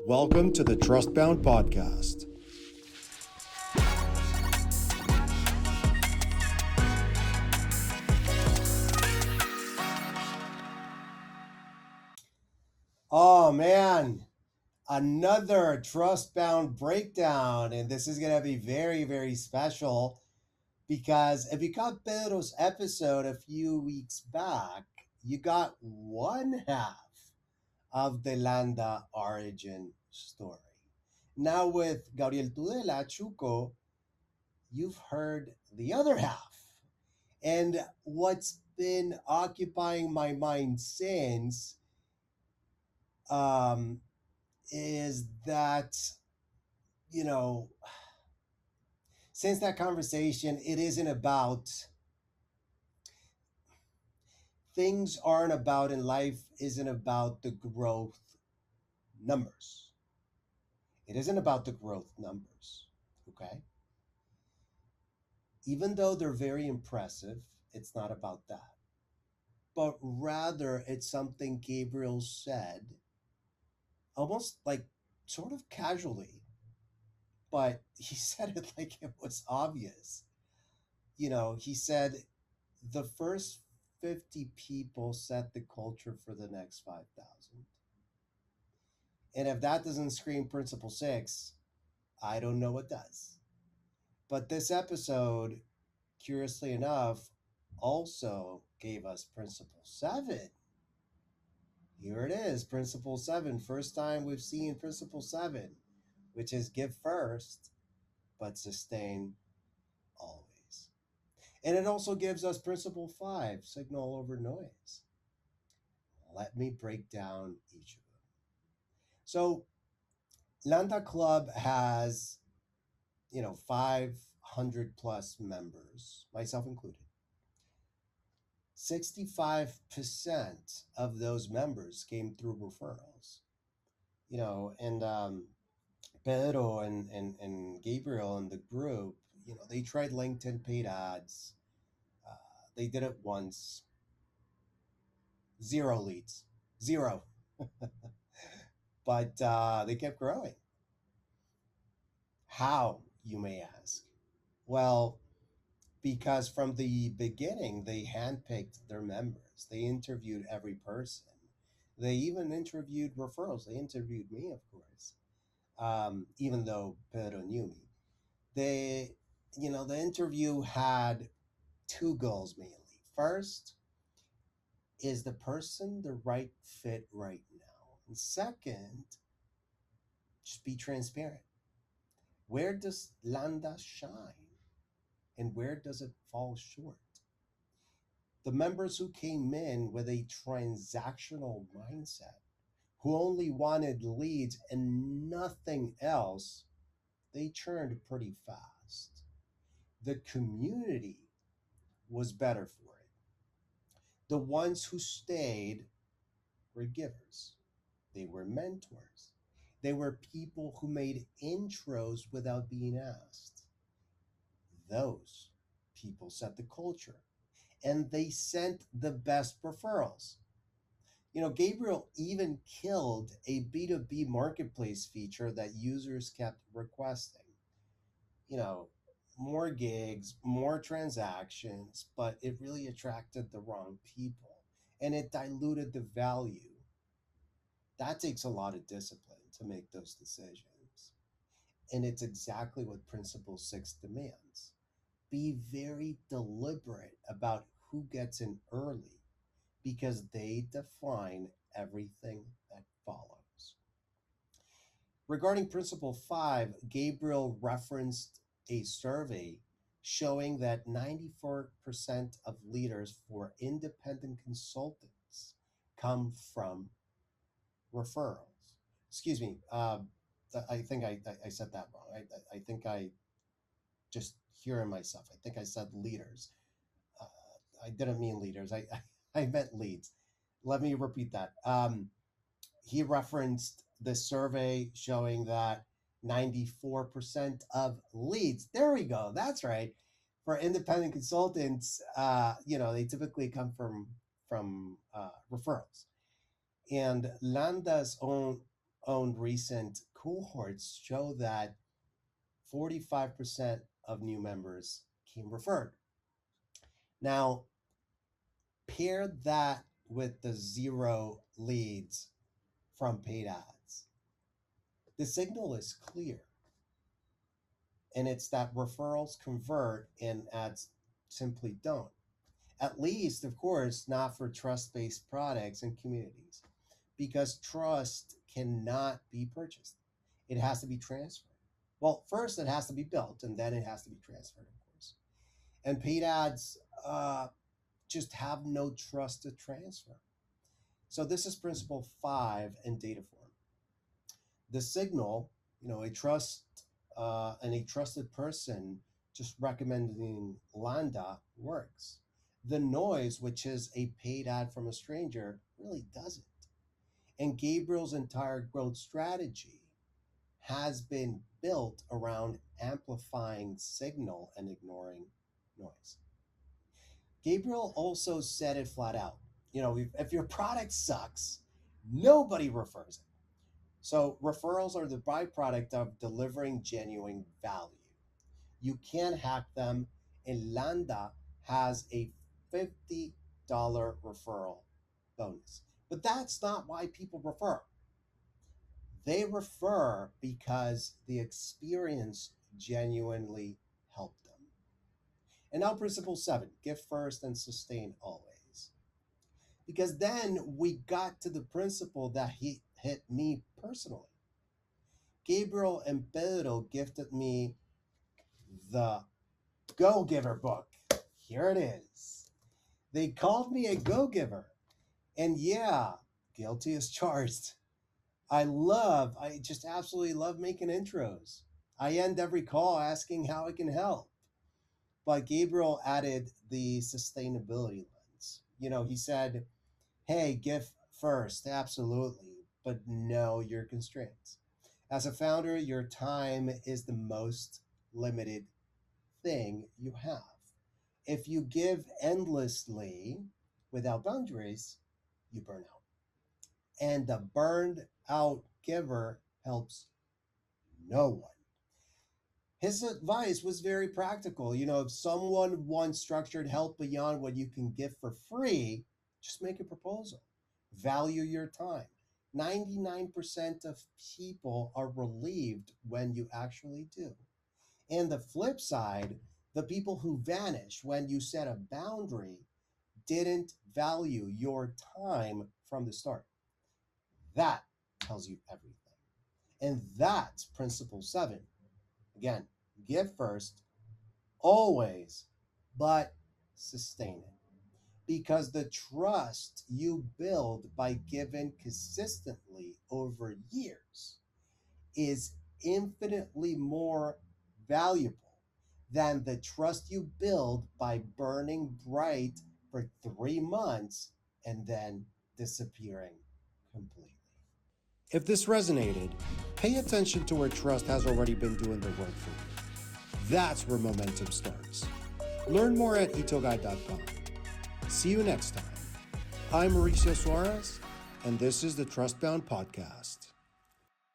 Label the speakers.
Speaker 1: Welcome to the Trustbound Podcast. Oh man, another Trustbound Breakdown. And this is going to be very, very special because if you caught Pedro's episode a few weeks back, you got one half of the Landa origin story. Now with Gabriel Tudela, Chuco, you've heard the other half. And what's been occupying my mind since um, is that, you know, since that conversation, it isn't about things aren't about in life, isn't about the growth numbers. It isn't about the growth numbers. Okay. Even though they're very impressive, it's not about that. But rather, it's something Gabriel said almost like sort of casually, but he said it like it was obvious. He said the first 50 people set the culture for the next 5,000. And if that doesn't scream Principle 6, I don't know what does. But this episode, curiously enough, also gave us Principle 7. Here it is, Principle 7. First time we've seen Principle 7, which is give first, but sustain always. And it also gives us Principle 5, signal over noise. Let me break down each of them. So, Landa Club has, 500 plus members, myself included. 65% of those members came through referrals. And Pedro and Gabriel and the group, they tried LinkedIn paid ads. They did it once. Zero leads. Zero. But they kept growing. How, you may ask? Well, because from the beginning, they handpicked their members. They interviewed every person. They even interviewed referrals. They interviewed me, of course, even though Pedro knew me. The interview had two goals mainly. First, is the person the right fit right now? And second, just be transparent. Where does Landa shine and where does it fall short? The members who came in with a transactional mindset, who only wanted leads and nothing else, they churned pretty fast. The community was better for it. The ones who stayed were givers, they were mentors, they were people who made intros without being asked. Those people set the culture and they sent the best referrals. Gabriel even killed a B2B marketplace feature that users kept requesting. You know, More gigs, more transactions, but it really attracted the wrong people and it diluted the value. That takes a lot of discipline to make those decisions. And it's exactly what Principle 6 demands. Be very deliberate about who gets in early because they define everything that follows. Regarding Principle 5, Gabriel referenced a survey showing that 94% of leaders for independent consultants come from referrals. Excuse me, I think I said that wrong. I think I just hearing myself. I think I said leaders. I didn't mean leaders. I meant leads. Let me repeat that. He referenced the survey showing that 94% of leads, there we go, that's right, for independent consultants, they typically come from referrals. And Landa's own recent cohorts show that 45% of new members came referred. Now, pair that with the zero leads from paid ads. The signal is clear, and it's that referrals convert and ads simply don't. At least, of course, not for trust based products and communities, because trust cannot be purchased. It has to be transferred. Well, first it has to be built, and then it has to be transferred, of course. And paid ads just have no trust to transfer. So this is principle 5 in data form. The signal, a trust and a trusted person just recommending Landa works. The noise, which is a paid ad from a stranger, really doesn't. And Gabriel's entire growth strategy has been built around amplifying signal and ignoring noise. Gabriel also said it flat out. If your product sucks, nobody refers it. So referrals are the byproduct of delivering genuine value. You can hack them, and Landa has a $50 referral bonus. But that's not why people refer. They refer because the experience genuinely helped them. And now, principle 7, give first and sustain always. Because then we got to the principle that hit me personally. Gabriel and Pedro gifted me the Go Giver book. Here it is. They called me a go giver. And yeah, guilty as charged. I just absolutely love making intros. I end every call asking how I can help. But Gabriel added the sustainability lens. He said, hey, give first, absolutely, but know your constraints. As a founder, your time is the most limited thing you have. If you give endlessly without boundaries, you burn out. And the burned out giver helps no one. His advice was very practical. If someone wants structured help beyond what you can give for free, just make a proposal. Value your time. 99% of people are relieved when you actually do. And the flip side, the people who vanish when you set a boundary didn't value your time from the start. That tells you everything. And that's principle 7. Again, give first, always, but sustain it. Because the trust you build by giving consistently over years is infinitely more valuable than the trust you build by burning bright for 3 months and then disappearing completely. If this resonated, pay attention to where trust has already been doing the work for you. That's where momentum starts. Learn more at itoguide.com. See you next time. I'm Mauricio Suarez, and this is the Trustbound Podcast.